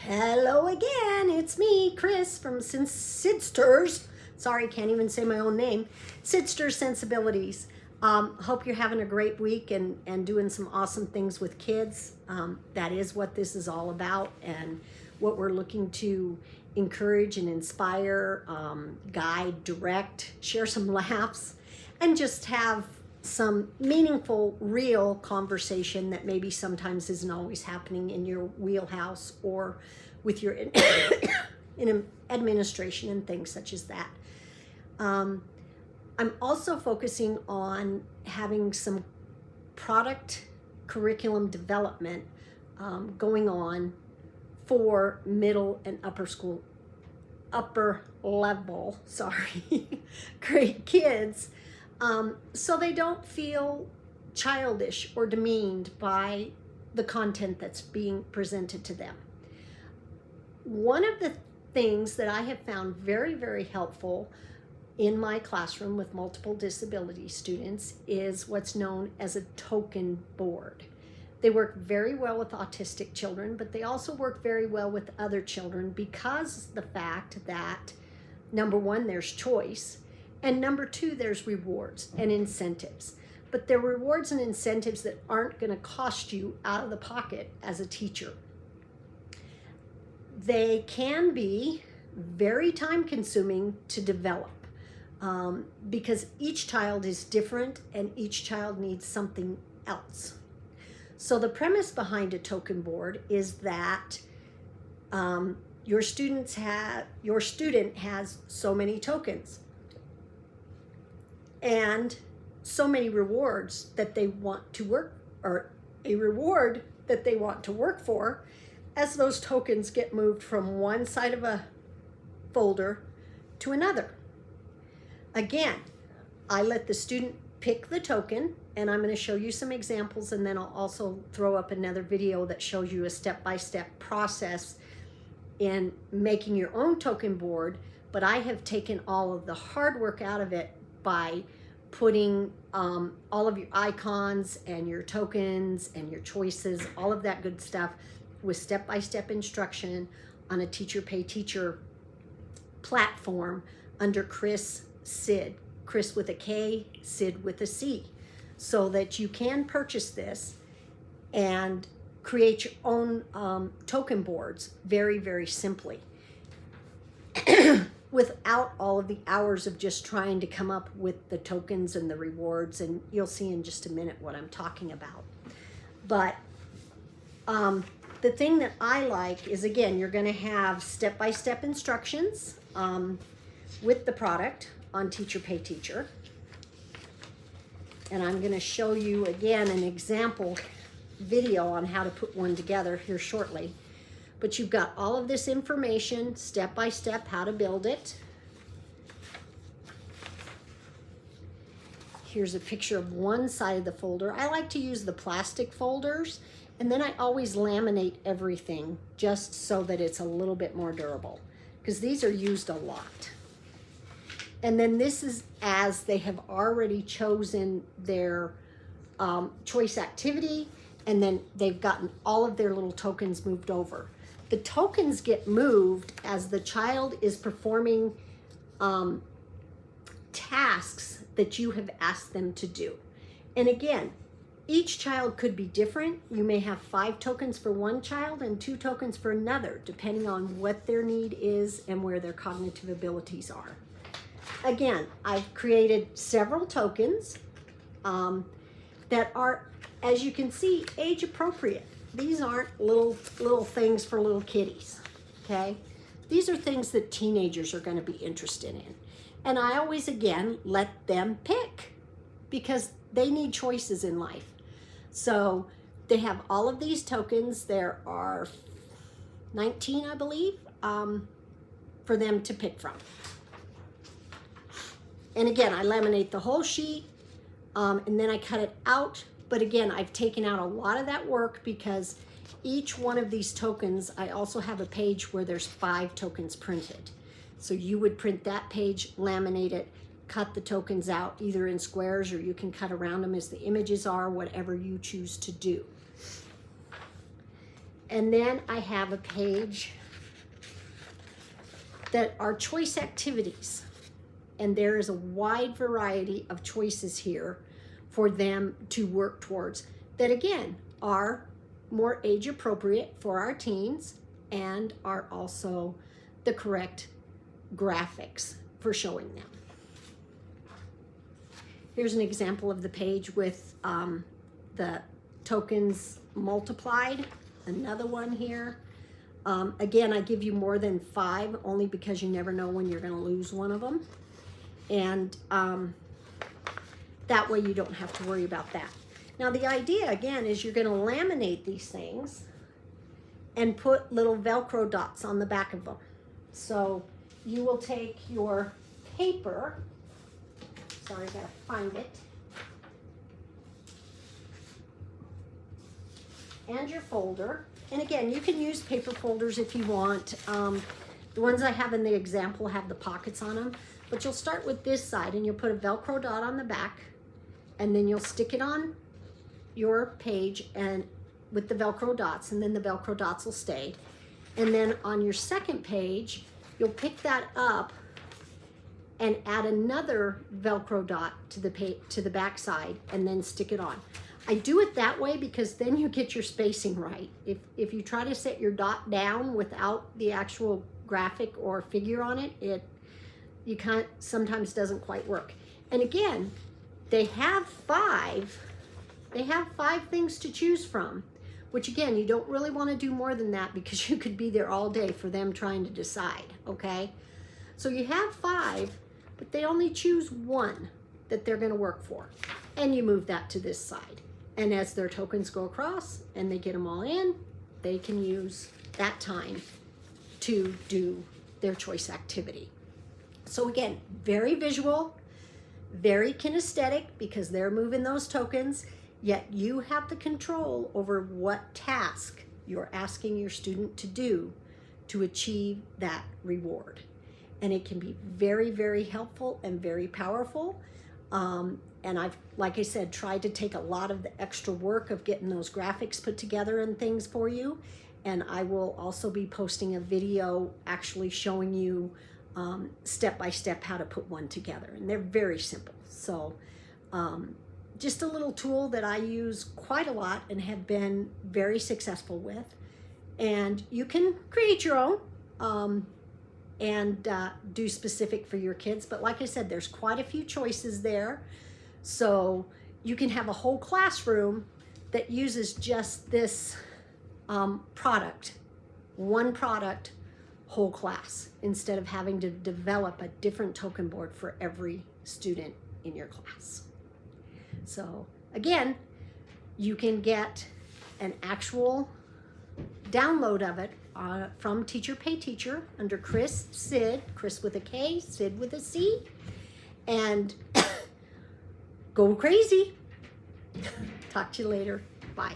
Hello again, it's me, Chris from Sidsters. Sorry, can't even say my own name. Sidsters Sensibilities. Hope you're having a great week and doing some awesome things with kids. That is what this is all about and what we're looking to encourage and inspire, guide, direct, share some laughs, and just have some meaningful, real conversation that maybe sometimes isn't always happening in your wheelhouse or with your in administration and things such as that. I'm also focusing on having some product curriculum development going on for middle and upper level, grade kids. So they don't feel childish or demeaned by the content that's being presented to them. One of the things that I have found very, very helpful in my classroom with multiple disability students is what's known as a token board. They work very well with autistic children, but they also work very well with other children because the fact that, number one, there's choice. And number two, there's rewards and incentives. But they're rewards and incentives that aren't going to cost you out of the pocket as a teacher. They can be very time consuming to develop because each child is different and each child needs something else. So the premise behind a token board is that your student has so many tokens and so many rewards that they want to work, or a reward that they want to work for, as those tokens get moved from one side of a folder to another. Again, I let the student pick the token, and I'm going to show you some examples, and then I'll also throw up another video that shows you a step-by-step process in making your own token board. But I have taken all of the hard work out of it by putting all of your icons and your tokens and your choices, all of that good stuff, with step-by-step instruction on a teacher pay teacher platform under Chris Sid, Chris with a K, Sid with a C, so that you can purchase this and create your own token boards very, very simply without all of the hours of just trying to come up with the tokens and the rewards. And you'll see in just a minute what I'm talking about. But the thing that I like is, again, you're going to have step-by-step instructions with the product on Teacher Pay Teacher. And I'm going to show you again an example video on how to put one together here shortly. But you've got all of this information, step-by-step, how to build it. Here's a picture of one side of the folder. I like to use the plastic folders, and then I always laminate everything just so that it's a little bit more durable, because these are used a lot. And then this is as they have already chosen their choice activity, and then they've gotten all of their little tokens moved over. The tokens get moved as the child is performing tasks that you have asked them to do. And again, each child could be different. You may have 5 tokens for one child and 2 tokens for another, depending on what their need is and where their cognitive abilities are. Again, I've created several tokens that are, as you can see, age appropriate. These aren't little things for little kiddies, okay? These are things that teenagers are going to be interested in. And I always, again, let them pick because they need choices in life. So they have all of these tokens. There are 19, I believe, for them to pick from. And again, I laminate the whole sheet, and then I cut it out. But again, I've taken out a lot of that work because each one of these tokens, I also have a page where there's 5 tokens printed. So you would print that page, laminate it, cut the tokens out either in squares, or you can cut around them as the images are, whatever you choose to do. And then I have a page that are choice activities. And there is a wide variety of choices here for them to work towards that, again, are more age appropriate for our teens and are also the correct graphics for showing them. Here's an example of the page with the tokens multiplied. Another one here. Again, I give you more than 5 only because you never know when you're going to lose one of them. And that way you don't have to worry about that. Now the idea, again, is you're going to laminate these things and put little Velcro dots on the back of them. So you will take your paper, sorry, I gotta find it, and your folder. And again, you can use paper folders if you want. The ones I have in the example have the pockets on them, but you'll start with this side and you'll put a Velcro dot on the back, and then you'll stick it on your page and with the Velcro dots, and then the Velcro dots will stay. And then on your second page, you'll pick that up and add another Velcro dot to the back side and then stick it on. I do it that way because then you get your spacing right. If you try to set your dot down without the actual graphic or figure on it, you can't, sometimes doesn't quite work. And again, they have 5 things to choose from, which again, you don't really want to do more than that because you could be there all day for them trying to decide, okay? So you have 5, but they only choose 1 that they're going to work for. And you move that to this side. And as their tokens go across and they get them all in, they can use that time to do their choice activity. So again, very visual, very kinesthetic because they're moving those tokens, yet you have the control over what task you're asking your student to do to achieve that reward. And it can be very, very helpful and very powerful. And I've, like I said, tried to take a lot of the extra work of getting those graphics put together and things for you. And I will also be posting a video actually showing you step by step how to put one together. And they're very simple. So just a little tool that I use quite a lot and have been very successful with. And you can create your own and do specific for your kids. But like I said, there's quite a few choices there. So you can have a whole classroom that uses just this product, one product, whole class, instead of having to develop a different token board for every student in your class. So again, you can get an actual download of it from Teacher Pay Teacher under Chris Sid, Chris with a K, Sid with a C, and go crazy. Talk to you later. Bye.